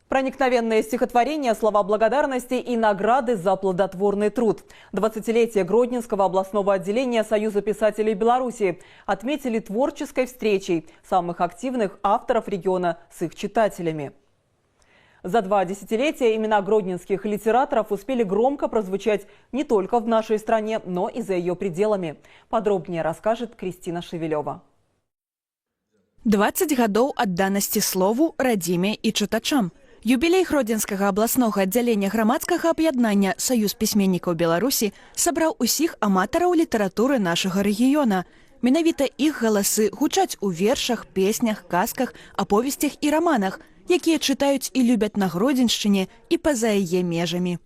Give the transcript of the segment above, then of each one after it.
Проникновенные стихотворения, слова благодарности и награды за плодотворный труд. 20-летие Гродненского областного отделения Союза писателей Беларуси отметили творческой встречей самых активных авторов региона с их читателями. За 2 десятилетия имена гродненских литераторов успели громко прозвучать не только в нашей стране, но и за ее пределами. Подробнее расскажет Кристина Шевелева. 20 гадоў адданасці слову, радзіме і чытачам. Юбілей Гродзенскага абласнога аддзялення грамадскага аб'яднання «Саюз пісьменнікаў Беларусі» сабраў усіх аматараў літаратуры нашага рэгіёна. Менавіта іх галасы гучаць у вершах, песнях, казках, аповесцях і раманах, якія чытаюць і любяць на Гродзеншчыне і па-за яе межамі.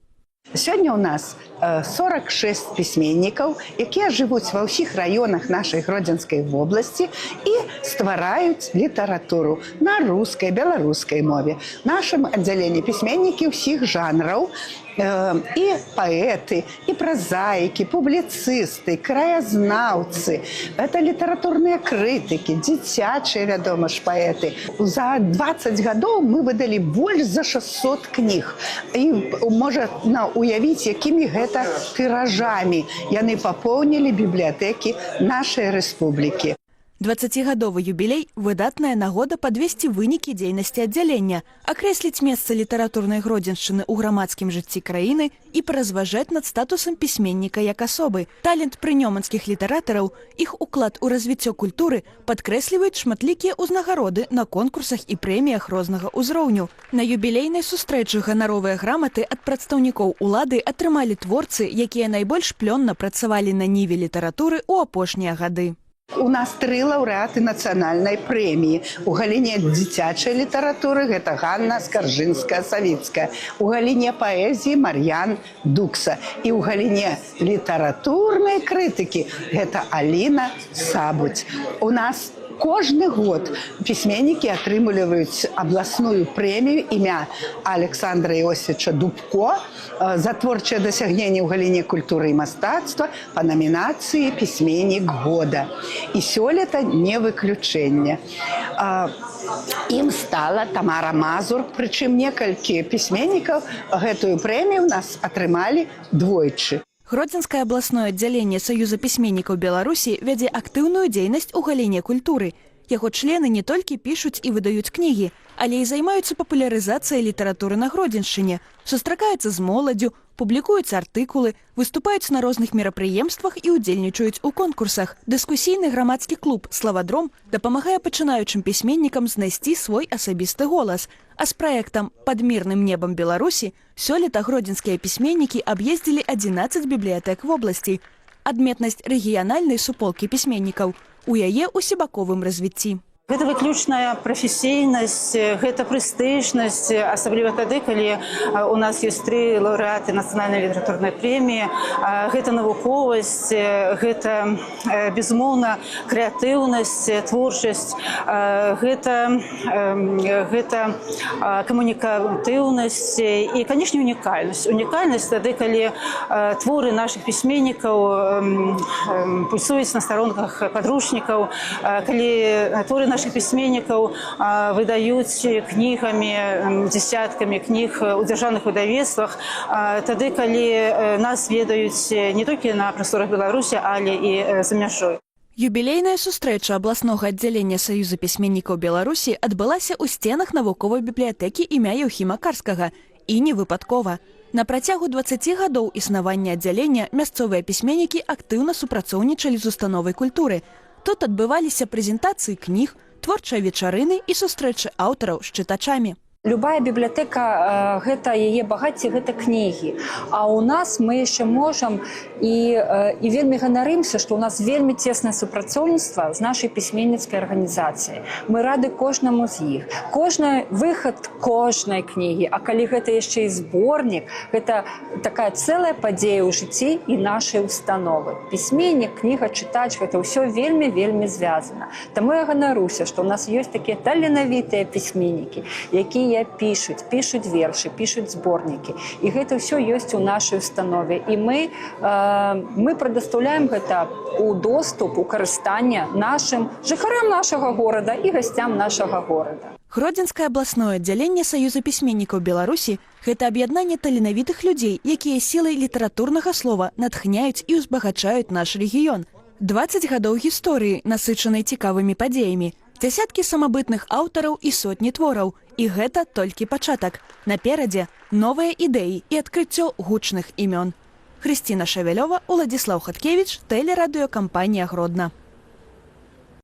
Сёння ў нас 46 пісьменнікаў, якія жывуць ва ўсіх раёнах нашай Гродзенскай вобласці і ствараюць літаратуру на рускай, беларускай мове. В нашым аддзяленні пісьменнікі ўсіх жанраў, і паэты, і празаікі, публіцысты, краязнаўцы, это літаратурныя крытыкі, дзіцячыя, вядома ж, паэты. За 20 гадоў мы выдалі больш за 600 кніг. І можна уявіць, якімі гэта тыражамі яны папоўнілі бібліятэкі нашай рэспублікі. 20-гадовы юбілей – выдатная нагода падвесці вынікі дзейнасці аддзялення, акрэсліць месца літаратурнай Гродзеншчыны ў грамадскім жыцці краіны і паразважаць над статусам пісьменніка як асобы. Талент прынёманскіх літаратараў, іх уклад у развіццё культуры падкрэсліваюць шматлікія ўзнагароды на конкурсах і прэміях рознага ўзроўню. На юбілейнай сустрэчы ганаровыя граматы ад прадстаўнікоў улады атрымалі творцы, якія найбольш плённа працавалі на ніве літаратуры ў апошнія гады. У нас 3 лаўрэаты нацыянальнай прэміі. У галіне дзіцячай літаратуры гэта Ганна Скаржынская-Савіцкая. У галіне паэзіі Мар'ян Дукса. І ў галіне літаратурнай крытыкі гэта Аліна Сабуць. У нас кожны год пісьменнікі атрымліваюць абласную прэмію імя Александра Иосифовича Дубко за творчае дасягненне ў галіне культуры і мастацтва па намінацыі «Пісьменнік года». І сёлета не выключэнне. Ім стала Тамара Мазур, прычым некалькі пісьменнікаў гэтую прэмію ў нас атрымалі двойчы. Гродзенскае абласное аддзяленне Саюза пісьменнікаў Беларусі вядзе актыўную дзейнасць у галіне культуры. Яго члены не толькі пішуць і выдаюць кнігі, але і займаюцца папулярызацыяй літаратуры на Гродзеншчыне, сустракаюцца з моладдзю, публікуюць артыкулы, выступаюць на розных мерапрыемствах і ўдзельнічаюць у конкурсах. Дыскусійны грамадскі клуб «Славадром» дапамагае пачынаючым пісьменнікам знайсці свой асабісты голас. А з праектам «Пад мірным небам Беларусі» сёлета гродзенскія пісьменнікі аб'ездзілі 11 бібліятэк вобласці. Адметнасць рэгіянальнай суполкі пісьменнікаў у яе усебаковым развіцці. Гэта выключная прафесійнасць, гэта прэстыжнасць, асабліва тады, калі у нас ёсць 3 лаўрэаты нацыянальнай літаратурнай прэміі. Гэта навуковасць, гэта, безумоўна, крэатыўнасць, творчасць, гэта камунікатыўнасць і, канешне, унікальнасць. Унікальнасць тады, калі творы нашых пісьменнікаў пульсуюць на старонках падручнікаў, калі творы наших пісьменнікаў выдаюць кнігамі, дзесяткамі кніг у дзяржаўных выдавецтвах, тады, калі нас ведаюць не толькі на прасторах Беларусі, але і за мяжой. Юбілейная сустрэча абласнога аддзялення Саюза пісьменнікаў Беларусі адбылася ў сценах навуковай бібліятэкі імя Яўхіма Карскага. І не выпадкова. На працягу 20 гадоў існавання аддзялення мясцовыя пісьменнікі актыўна супрацоўнічалі з установай культуры. Тут адбываліся прэзентацыі кніг, творчыя вечарыны і сустрэчы аўтараў з чытачамі. Любая бібліятэка – гэта яе багацце, гэта кнігі. А ў нас мы яшчэ можам і вельмі ганарымся, што ў нас вельмі цеснае супрацоўніцтва з нашай пісьменніцкай арганізацыяй. Мы рады кожнаму з іх. Кожны выхад кожнай кнігі, а калі гэта яшчэ і зборнік, гэта такая цэлая падзея ў жыцці і нашай установы. Пісьменнік, кніга, чытач – гэта ўсё вельмі звязана. Таму я ганаруся, што ў нас ёсць такія таленавітыя пісьменнікі, якія пишуть верши, пишуть зборники. І гэта ўсё ёсць у нашай установе. І мы прадастаўляем гэта у доступ, у карыстанне нашим жыхарам нашага горада і гасцям нашага горада. Гродзенскае абласное аддзяленне Саюза пісьменнікаў Беларусі – гэта аб'яднанне таленавітых людзей, якія сілай літаратурнага слова натхняюць і ўзбагачаюць наш рэгіён. 20 гадоў гісторыі, насычанай цікавымі падзеямі, дзясяткі самабытных аўтараў і сотні твораў. І гэта толькі пачатак. Наперадзе новыя ідэі і адкрыццё гучных імён. Хрысціна Шавялёва, Уладзіслаў Хаткевіч, тэлерадыёкампанія Гродна.